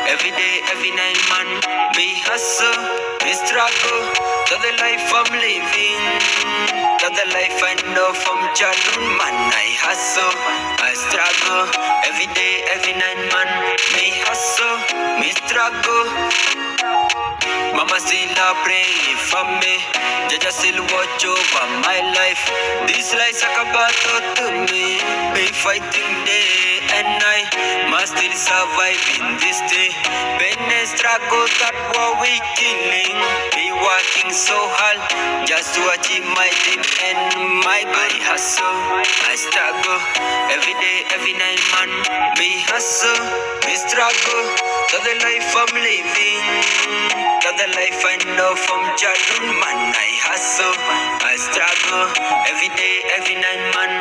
every day, every night, man. Me hustle, me struggle, that's the life I'm living. That's the life I know from childhood, man. I hustle, I struggle, every day, every night, man. Me hustle, me struggle. Mama still pray for me. Jaja still watch over my life. This life about to me. Be fighting day and night. Must still survive in this day. Pain and struggle that what we killing. Be working so hard just to achieve my dream and my goal. I hustle, I struggle every day, every night, man. Me hustle, me struggle. That's the life I'm living. That's the life I know from childhood, man. I hustle, I struggle every day, every night, man.